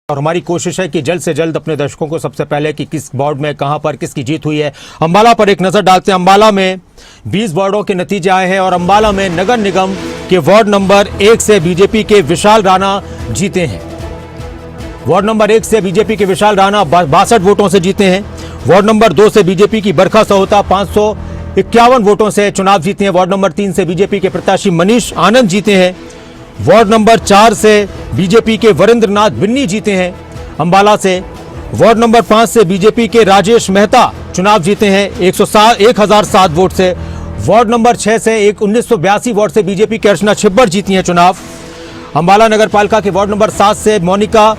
और हमारी कोशिश है कि जल्द से जल्द अपने दर्शकों को सबसे पहले कि किस वार्ड में कहां पर किसकी जीत हुई है, अंबाला पर एक नजर डालते हैं। अंबाला में 20 वार्डों के नतीजे आए हैं और अंबाला में नगर निगम के वार्ड नंबर 1 से बीजेपी के विशाल राणा जीते हैं। वार्ड नंबर 1 से बीजेपी के विशाल राणा 62 वोटों से जीते हैं। वार्ड नंबर 2 से बीजेपी की बरखा सहोता 551 वोटों से चुनाव जीते हैं। वार्ड नंबर 3 से बीजेपी के प्रत्याशी मनीष आनंद जीते हैं। वार्ड नंबर 4 से बीजेपी के वरिंद्रनाथ बिन्नी जीते हैं। अंबाला से वार्ड नंबर 5 से बीजेपी के राजेश मेहता चुनाव जीते हैं 1007 वोट से। वार्ड नंबर 6 से 1982 वोट से बीजेपी की अर्चना छिब्बर जीती हैं चुनाव। अंबाला नगर पालिका के वार्ड नंबर 7 से मोनिका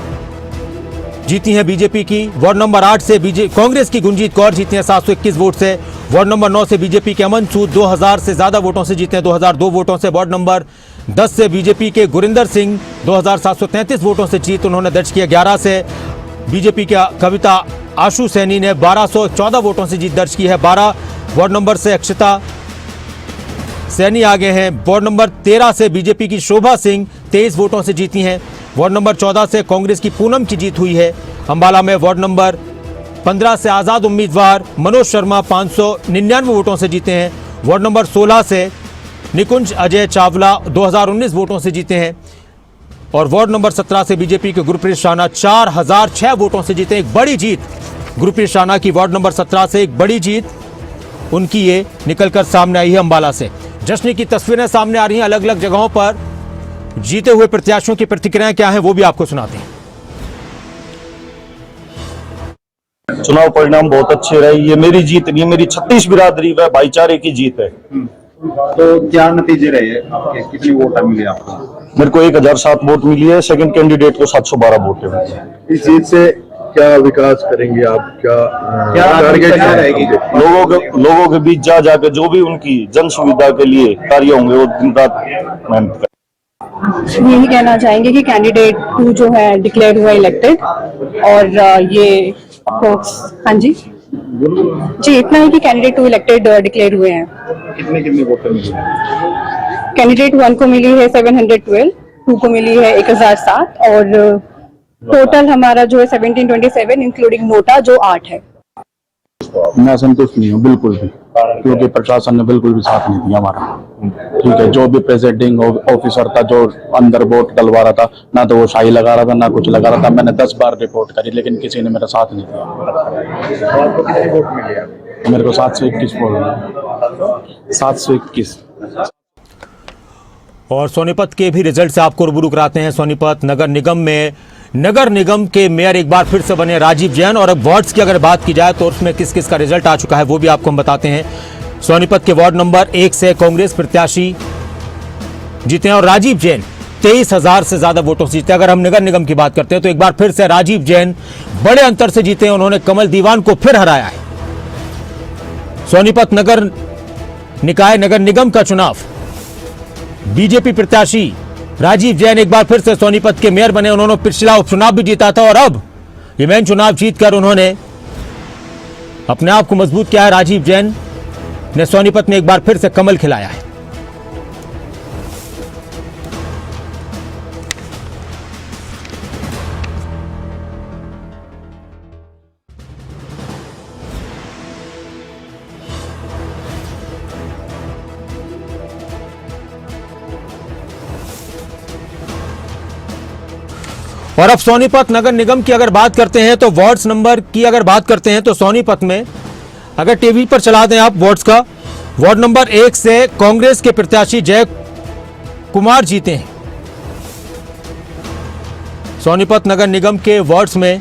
जीती हैं बीजेपी की। वार्ड नंबर 8 से कांग्रेस की गुंजीत कौर जीती हैं 721 वोट से। वार्ड नंबर 9 से बीजेपी के अमन सूद 2000 से ज्यादा वोटों से जीते हैं 2002 वोटों से। वार्ड नंबर 10 से बीजेपी के गुरिंदर सिंह 2733 वोटों से जीत उन्होंने दर्ज किया। 11 से बीजेपी के कविता आशु सैनी ने 1214 वोटों से जीत दर्ज की है। 12 वार्ड नंबर से अक्षता सैनी आगे हैं। वार्ड नंबर 13 से बीजेपी की शोभा सिंह 23 वोटों से जीती हैं। वार्ड नंबर 14 से कांग्रेस की पूनम की जीत हुई है। अंबाला में वार्ड नंबर 15 से आजाद उम्मीदवार मनोज शर्मा 599 वोटों से जीते हैं। वार्ड नंबर 16 से निकुंज अजय चावला 2019 वोटों से जीते हैं। और वार्ड नंबर 17 से बीजेपी के गुरप्रीत राणा 4006 वोटों से जीते। एक बड़ी जीत गुरप्रीत राणा की वार्ड नंबर 17 से, एक बड़ी जीत उनकी ये निकलकर सामने आई है अंबाला से। जश्न की तस्वीरें सामने आ रही हैं अलग अलग जगहों पर। जीते हुए प्रत्याशियों की प्रतिक्रियाएं क्या हैं वो भी आपको सुनाते हैं। चुनाव परिणाम बहुत अच्छे रहे। ये मेरी जीत नहीं, मेरी 36 बिरादरी व भाईचारे की जीत है। तो क्या नतीजे रहे आपके, कितनी वोट मिली आपको? मेरे को 1007 वोट मिली है। सेकंड कैंडिडेट को 712 वोट है। इस जीत से क्या विकास करेंगे आप, क्या टारगेट रहेगी? लोगों के बीच जा जाकर जो भी उनकी जन सुविधा के लिए कार्य होंगे वो दिन रात मेहनत करें। यही कहना चाहेंगे कि कैंडिडेट 2 जो है डिक्लेयर हुआ इलेक्टेड और ये हाँ जी इतना है कि कैंडिडेट 2 इलेक्टेड डिक्लेयर हुए हैं। कितने वोट मिले? कैंडिडेट 1 को मिली है 712, 2 को मिली है 1007 और टोटल हमारा जो है 1727 इंक्लूडिंग नोटा जो 8 है। मैं संतुष्ट नहीं हूँ बिल्कुल भी, क्योंकि प्रशासन ने बिल्कुल भी साथ नहीं दिया हमारा। ठीक है, जो भी प्रेसिडिंग ऑफिसर था जो अंदर वोट डलवा रहा था, ना तो वो शाही लगा रहा था ना कुछ लगा रहा था। मैंने 10 बार रिपोर्ट करी लेकिन किसी ने मेरा साथ नहीं दिया। आपको कितने वोट मिले? मेरे को 721 बोल रहे हैं, 721। और सोनीपत के भी रिजल्ट से आपको रूबरू कराते हैं। सोनीपत नगर निगम के मेयर एक बार फिर से बने राजीव जैन। और अब वार्ड्स की अगर बात की जाए तो उसमें किस किस का रिजल्ट आ चुका है वो भी आपको हम बताते हैं। सोनीपत के वार्ड नंबर 1 से कांग्रेस प्रत्याशी जीते हैं और राजीव जैन 23,000 से ज्यादा वोटों से जीते। अगर हम नगर निगम की बात करते हैं तो एक बार फिर से राजीव जैन बड़े अंतर से जीते हैं। उन्होंने कमल दीवान को फिर हराया है। सोनीपत नगर निगम का चुनाव बीजेपी प्रत्याशी राजीव जैन एक बार फिर से सोनीपत के मेयर बने। उन्होंने पिछला उपचुनाव भी जीता था और अब ये मेन चुनाव जीतकर उन्होंने अपने आप को मजबूत किया है। राजीव जैन ने सोनीपत में एक बार फिर से कमल खिलाया है। और अब सोनीपत नगर निगम की अगर बात करते हैं तो वार्ड्स नंबर की अगर बात करते हैं तो सोनीपत में अगर टीवी पर चला दें आप वार्ड्स का, वार्ड नंबर 1 से कांग्रेस के प्रत्याशी जय कुमार जीते हैं। सोनीपत नगर निगम के वार्ड्स में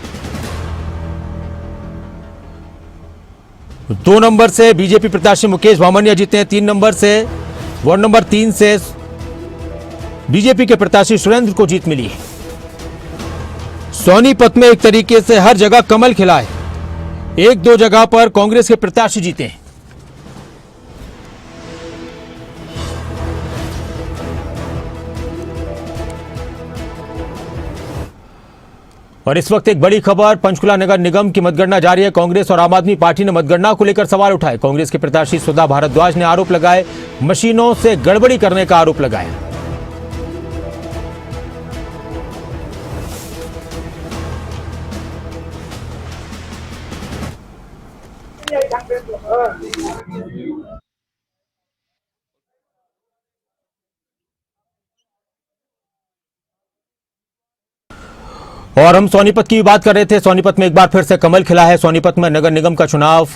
2 नंबर से बीजेपी प्रत्याशी मुकेश भामनिया जीते हैं। 3 नंबर से वार्ड नंबर 3 से बीजेपी के प्रत्याशी सुरेंद्र को जीत मिली है। सोनीपत में एक तरीके से हर जगह कमल खिला है। 1-2 जगह पर कांग्रेस के प्रत्याशी जीते हैं। और इस वक्त एक बड़ी खबर, पंचकुला नगर निगम की मतगणना जारी है। कांग्रेस और आम आदमी पार्टी ने मतगणना को लेकर सवाल उठाए। कांग्रेस के प्रत्याशी सुधा भारद्वाज ने आरोप लगाए, मशीनों से गड़बड़ी करने का आरोप लगाया। और हम सोनीपत की भी बात कर रहे थे। सोनीपत में एक बार फिर से कमल खिला है। सोनीपत में नगर निगम का चुनाव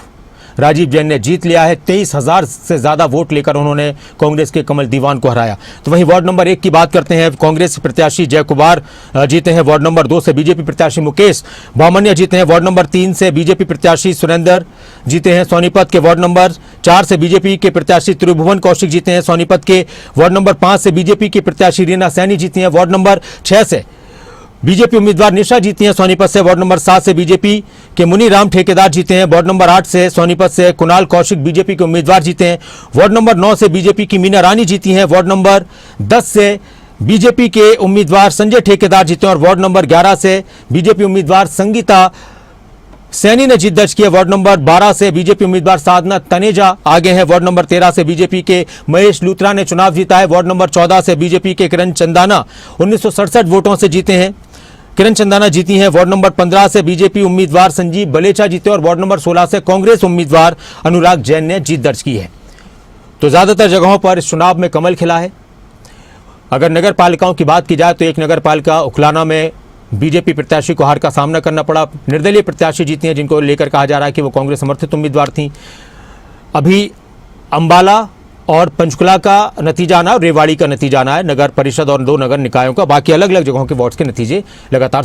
राजीव जैन ने जीत लिया है। 23,000 से ज्यादा वोट लेकर उन्होंने कांग्रेस के कमल दीवान को हराया। तो वहीं वार्ड नंबर 1 की बात करते हैं। कांग्रेस प्रत्याशी जय कुमार जीते हैं। वार्ड नंबर 2 से बीजेपी प्रत्याशी मुकेश बामनिया जीते हैं। वार्ड नंबर 3 से बीजेपी प्रत्याशी सुरेंद्र जीते हैं। सोनीपत के वार्ड नंबर 4 से बीजेपी के प्रत्याशी त्रिभुवन कौशिक जीते हैं। सोनीपत के वार्ड नंबर 5 से बीजेपी की प्रत्याशी रीना सैनी जीती हैं। वार्ड नंबर 6 से बीजेपी उम्मीदवार निशा जीती हैं। सोनीपत से वार्ड नंबर 7 से बीजेपी के मुनीराम ठेकेदार जीते हैं। वार्ड नंबर 8 से सोनीपत से कुणाल कौशिक बीजेपी के उम्मीदवार जीते हैं। वार्ड नंबर 9 से बीजेपी की मीना रानी जीती हैं। वार्ड नंबर 10 से बीजेपी के उम्मीदवार संजय ठेकेदार जीते हैं। और वार्ड नंबर 11 से बीजेपी उम्मीदवार संगीता सैनी ने जीत दर्ज की है। वार्ड नंबर 12 से बीजेपी उम्मीदवार साधना तनेजा आगे हैं। वार्ड नंबर 13 से बीजेपी के महेश लूथरा ने चुनाव जीता है। वार्ड नंबर 14 से बीजेपी के किरण चंदाना 1967 वोटों से जीते हैं। किरण चंदाना जीती हैं। वार्ड नंबर 15 से बीजेपी उम्मीदवार संजीव बलेचा जीते और वार्ड नंबर 16 से कांग्रेस उम्मीदवार अनुराग जैन ने जीत दर्ज की है। तो ज्यादातर जगहों पर इस चुनाव में कमल खिला है। अगर नगर पालिकाओं की बात की जाए तो एक नगर पालिका उखलाना में बीजेपी प्रत्याशी को हार का सामना करना पड़ा। निर्दलीय प्रत्याशी जीती हैं, जिनको लेकर कहा जा रहा है कि वो कांग्रेस समर्थित उम्मीदवार थी। अभी अंबाला और पंचकुला का नतीजा आना, रेवाड़ी का नतीजा आना है, नगर परिषद और 2 नगर निकायों का। बाकी अलग अलग जगहों के वोट्स के नतीजे लगातार